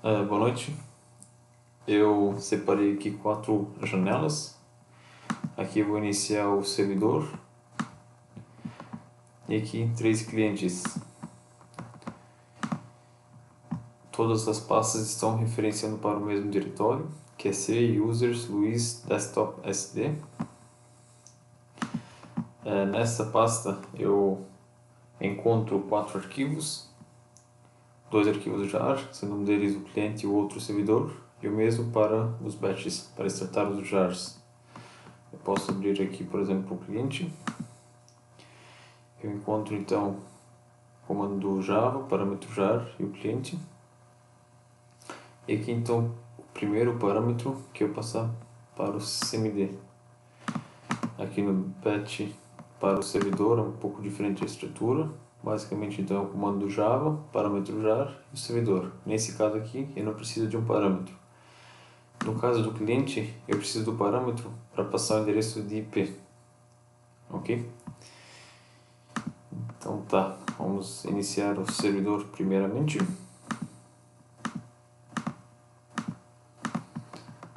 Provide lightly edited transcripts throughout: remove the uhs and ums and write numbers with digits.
Boa noite. Eu separei aqui 4 janelas. Aqui eu vou iniciar o servidor. E aqui 3 clientes. Todas as pastas estão referenciando para o mesmo diretório, que é C users Luiz desktop SD. Nessa pasta eu encontro 4 arquivos. 2 arquivos jar, sendo um deles o cliente e o outro o servidor, e o mesmo para os batches, para extratar os jars. Eu posso abrir aqui, por exemplo, o cliente. Eu encontro então o comando do Java, parâmetro jar e o cliente. E aqui então o primeiro parâmetro que eu passar para o CMD. Aqui no batch para o servidor é um pouco diferente a estrutura. Basicamente então é o comando do Java, parâmetro jar e o servidor. Nesse caso aqui eu não preciso de um parâmetro. No caso do cliente eu preciso do parâmetro para passar o endereço de IP. Ok? Então tá, vamos iniciar o servidor primeiramente.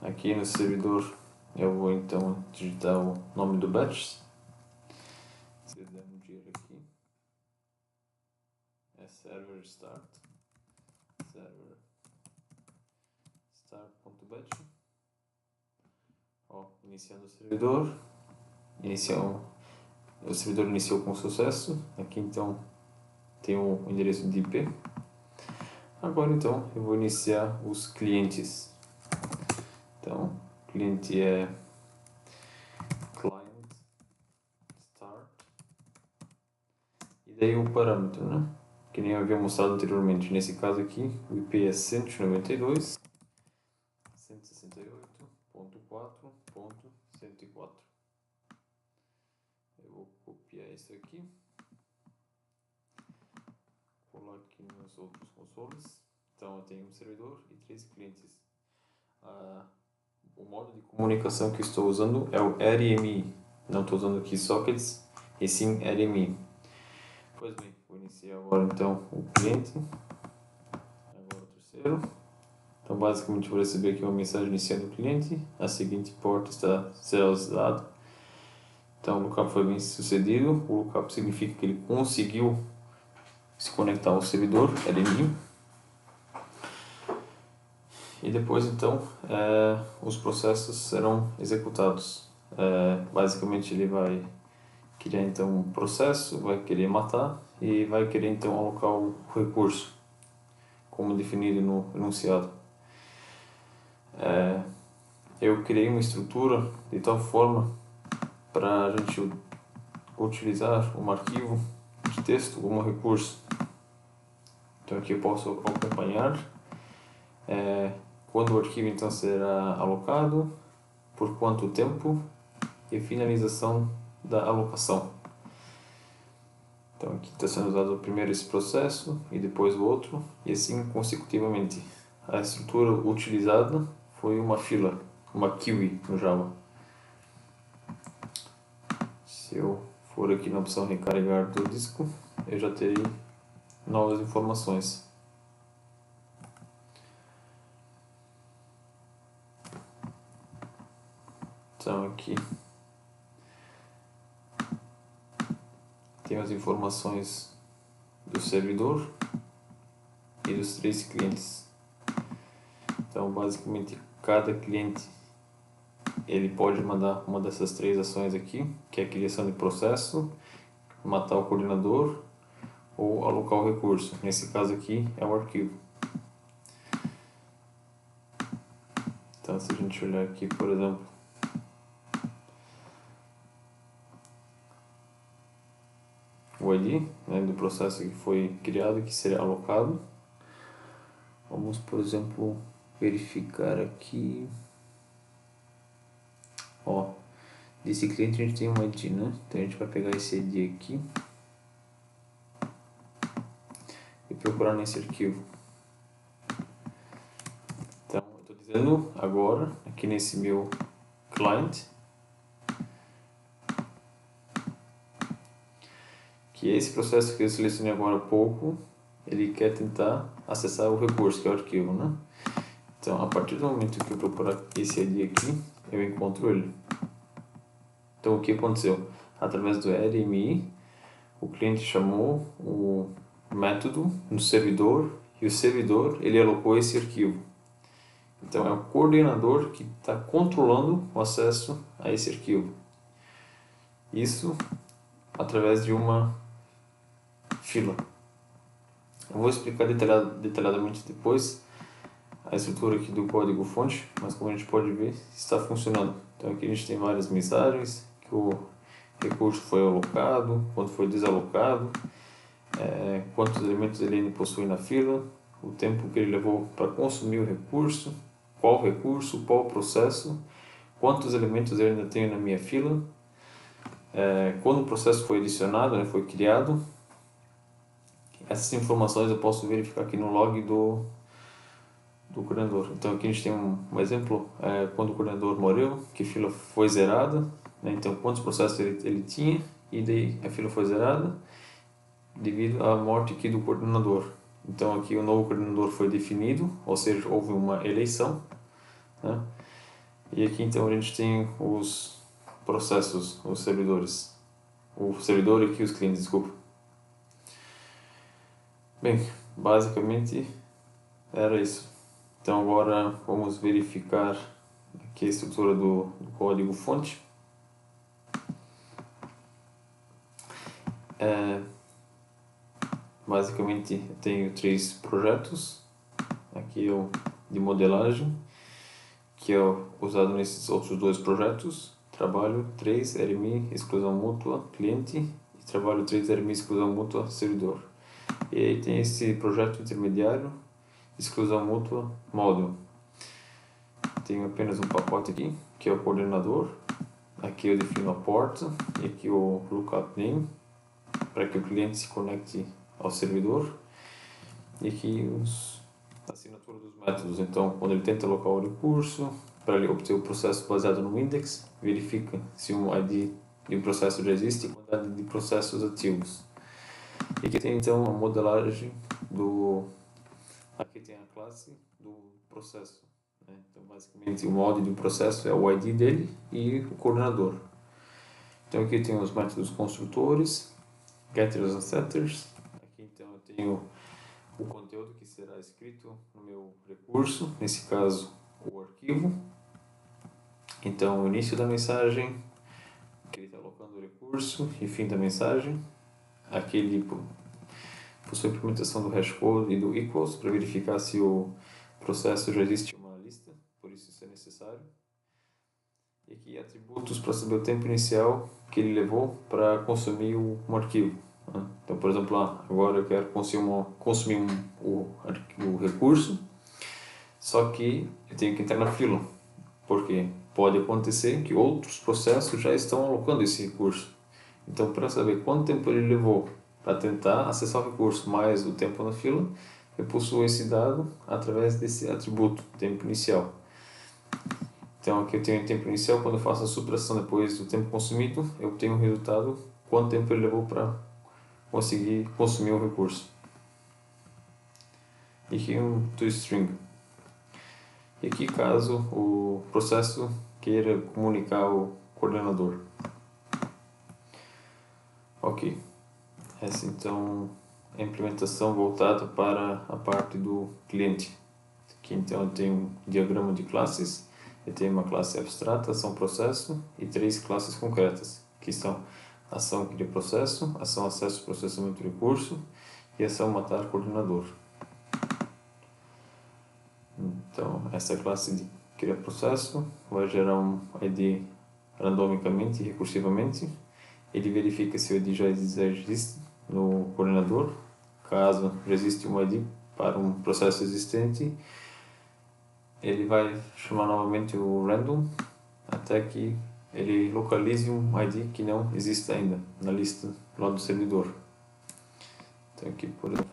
Aqui no servidor eu vou então digitar o nome do batch. Se der um dia aqui, é server start.batch. Iniciando o servidor. O servidor iniciou com sucesso. Aqui então tem o endereço de IP. Agora então eu vou iniciar os clientes. Então, o cliente é client start e daí o parâmetro, né? Que nem eu havia mostrado anteriormente. Nesse caso aqui, o IP é 192.168.4.104. Eu vou copiar isso aqui, colar aqui nos outros consoles. Então eu tenho um servidor e 3 clientes. O modo de comunicação que estou usando é o RMI. Não estou usando aqui sockets, e sim RMI. Pois bem, vou iniciar agora então o cliente. Agora o terceiro. Então basicamente vou receber aqui uma mensagem iniciando o cliente. A seguinte porta está serializada. Então o lookup foi bem sucedido. O lookup significa que ele conseguiu se conectar ao servidor RMI. E depois então os processos serão executados. Basicamente ele vai criar então um processo, vai querer matar e vai querer então alocar o recurso, como definido no enunciado. Eu criei uma estrutura de tal forma para a gente utilizar um arquivo de texto como recurso. Então aqui eu posso acompanhar quando o arquivo então será alocado, por quanto tempo e finalização da alocação. Então aqui está sendo usado primeiro esse processo e depois o outro, e assim consecutivamente. A estrutura utilizada foi uma fila, uma queue no Java. Se eu for aqui na opção recarregar do disco, eu já terei novas informações. Então aqui tem as informações do servidor e dos 3 clientes. Então basicamente cada cliente ele pode mandar uma dessas 3 ações aqui, que é a criação de processo, matar o coordenador ou alocar o recurso. Nesse caso aqui é o arquivo. Então se a gente olhar aqui, por exemplo, o ID, né, do processo que foi criado e que será alocado. Vamos, por exemplo, verificar aqui. Desse cliente a gente tem um ID, né? Então a gente vai pegar esse ID aqui e procurar nesse arquivo. Então eu estou dizendo agora, aqui nesse meu client, que esse processo que eu selecionei agora há pouco, ele quer tentar acessar o recurso, que é o arquivo, né? Então, a partir do momento que eu procurar esse ID aqui, eu encontro ele. Então, o que aconteceu? Através do RMI, o cliente chamou o método no servidor e o servidor ele alocou esse arquivo. Então, é o coordenador que está controlando o acesso a esse arquivo. Isso através de uma fila. Eu vou explicar detalhadamente depois a estrutura aqui do código-fonte, mas como a gente pode ver, está funcionando. Então aqui a gente tem várias mensagens, que o recurso foi alocado, quanto foi desalocado, quantos elementos ele ainda possui na fila, o tempo que ele levou para consumir o recurso, qual processo, quantos elementos eu ainda tenho na minha fila, quando o processo foi adicionado, né, foi criado. Essas informações eu posso verificar aqui no log do coordenador. Então aqui a gente tem um exemplo, quando o coordenador morreu, que a fila foi zerada, né? Então quantos processos ele tinha, e daí a fila foi zerada devido à morte aqui do coordenador. Então aqui o novo coordenador foi definido, ou seja, houve uma eleição, né? E aqui então a gente tem os processos, os servidores. O servidor e aqui os clientes, desculpa. Bem, basicamente era isso. Então agora vamos verificar aqui a estrutura do código-fonte. Basicamente eu tenho 3 projetos. Aqui é o de modelagem, que é usado nesses outros 2 projetos. Trabalho 3 RMI exclusão mútua cliente e trabalho 3 RMI exclusão mútua servidor. E aí tem esse projeto intermediário, exclusão mútua módulo. Tenho apenas um pacote aqui, que é o coordenador. Aqui eu defino a porta e aqui o lookup name, para que o cliente se conecte ao servidor. E aqui a assinatura dos métodos. Então, quando ele tenta alocar o recurso, para ele obter o processo baseado no index, verifica se um ID de um processo já existe e a quantidade de processos ativos. E aqui tem então a modelagem aqui tem a classe do processo, né? Então basicamente o mod de um processo é o ID dele e o coordenador. Então aqui tem os métodos construtores, getters e setters. Aqui então eu tenho o conteúdo que será escrito no meu recurso, nesse caso o arquivo. Então o início da mensagem, que ele está alocando o recurso, e fim da mensagem. Aqui ele possui a implementação do hashcode e do equals para verificar se o processo já existe uma lista, por isso é necessário. E aqui atributos para saber o tempo inicial que ele levou para consumir um arquivo. Então, por exemplo, agora eu quero consumir o recurso, só que eu tenho que entrar na fila, porque pode acontecer que outros processos já estão alocando esse recurso. Então, para saber quanto tempo ele levou para tentar acessar o recurso mais o tempo na fila, eu possuo esse dado através desse atributo, tempo inicial. Então aqui eu tenho o tempo inicial, quando eu faço a subtração depois do tempo consumido, eu tenho o resultado, quanto tempo ele levou para conseguir consumir o recurso. E aqui um toString. E aqui caso o processo queira comunicar ao coordenador. Ok. Essa então é a implementação voltada para a parte do cliente. Aqui então eu tenho um diagrama de classes. Eu tenho uma classe abstrata, ação processo, e 3 classes concretas, que são ação cria processo, ação acesso processamento recurso e ação matar coordenador. Então essa classe de cria processo vai gerar um ID randomicamente e recursivamente. Ele verifica se o ID já existe no coordenador. Caso já existe um ID para um processo existente, ele vai chamar novamente o random até que ele localize um ID que não existe ainda na lista lá do servidor. Então aqui, por exemplo,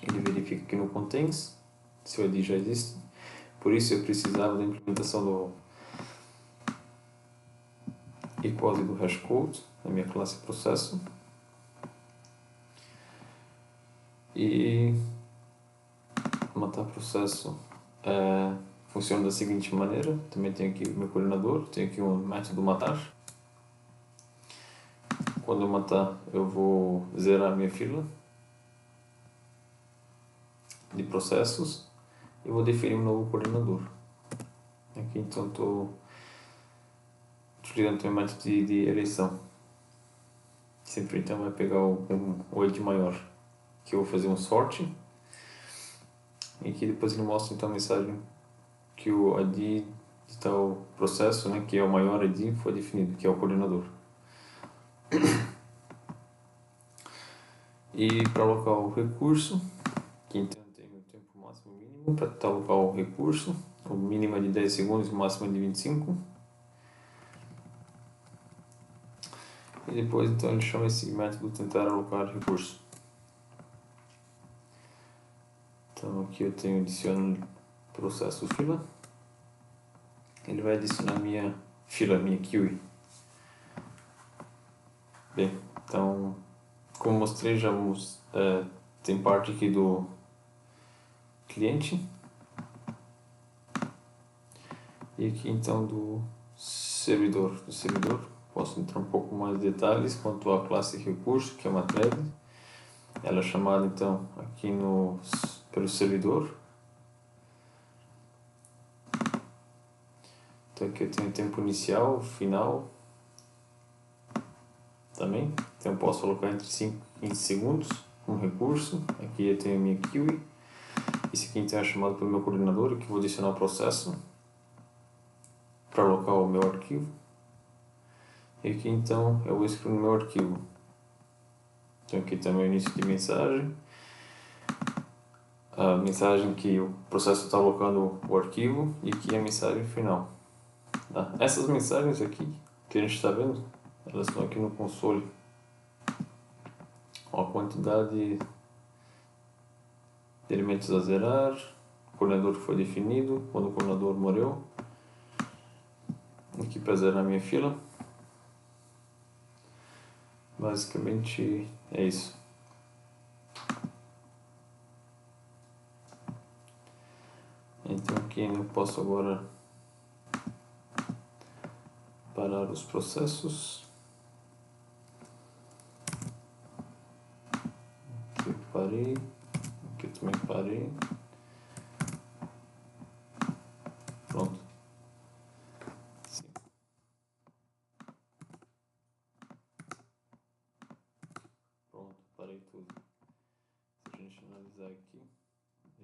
ele verifica que no contains se o ID já existe. Por isso eu precisava da implementação do equals e do hashcode na minha classe processo. E matar processo funciona da seguinte maneira. Também tenho aqui o meu coordenador, tenho aqui um método matar. Quando eu matar, eu vou zerar a minha fila de processos e vou definir um novo coordenador. Aqui então estou utilizando o método de eleição. Sempre então vai pegar o id maior, que eu vou fazer um sorte, e que depois ele mostra então a mensagem que o id de tal processo, né, que é o maior id, foi definido, que é o coordenador. E para alocar o recurso, que então tem o tempo máximo e mínimo para alocar o recurso, o mínimo é de 10 segundos e o máximo é de 25. E depois então ele chama esse método tentar alocar recurso. Então aqui eu tenho adiciono processo fila. Ele vai adicionar minha fila, minha queue. Bem, então como mostrei, já tem parte aqui do cliente e aqui então do servidor. Do servidor posso entrar um pouco mais de detalhes quanto à classe recurso, que é uma thread. Ela é chamada então aqui pelo servidor. Então aqui eu tenho tempo inicial, final também. Então eu posso colocar entre 5 e 15 segundos um recurso. Aqui eu tenho a minha queue. Esse aqui então é chamado pelo meu coordenador, que vou adicionar o processo para alocar o meu arquivo. E aqui então eu vou escrever no meu arquivo. Então aqui está o meu início de mensagem. A mensagem que o processo está alocando o arquivo e aqui a mensagem final. Tá? Essas mensagens aqui que a gente está vendo, elas estão aqui no console. Ó, a quantidade de elementos a zerar, o coordenador que foi definido, quando o coordenador morreu. Aqui para zerar minha fila. Basicamente é isso. Então aqui eu posso agora parar os processos. Aqui eu parei, aqui eu também parei. Pronto. Sim. Pronto, parei tudo. Se a gente analisar aqui,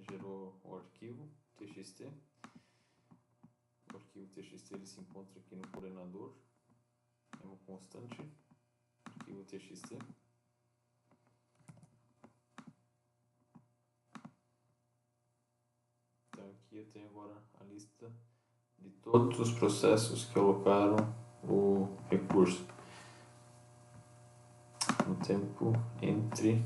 gerou o arquivo txt. O arquivo txt ele se encontra aqui no coordenador, é uma constante, arquivo txt. Então aqui eu tenho agora a lista de todos os processos que alocaram o recurso no tempo entre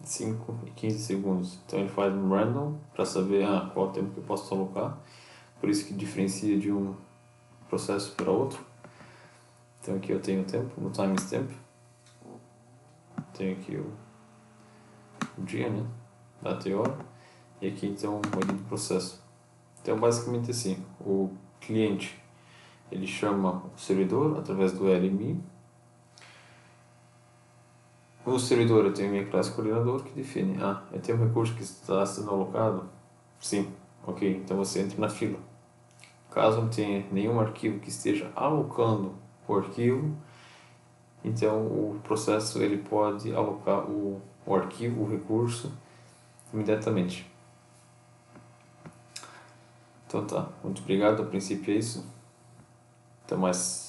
5 e 15 segundos. Então ele faz um random para saber qual tempo que eu posso alocar. Por isso que diferencia de um processo para outro. Então aqui eu tenho o tempo, no timestamp. Tenho aqui o dia, né? Data e hora. E aqui então o ID do processo. Então basicamente assim, o cliente ele chama o servidor através do LMI. No servidor eu tenho minha classe coordenador que define, eu tenho um recurso que está sendo alocado? Sim, ok, então você entra na fila. Caso não tenha nenhum arquivo que esteja alocando o arquivo, então o processo ele pode alocar o arquivo, o recurso, imediatamente. Então tá, muito obrigado, a princípio é isso. Até mais.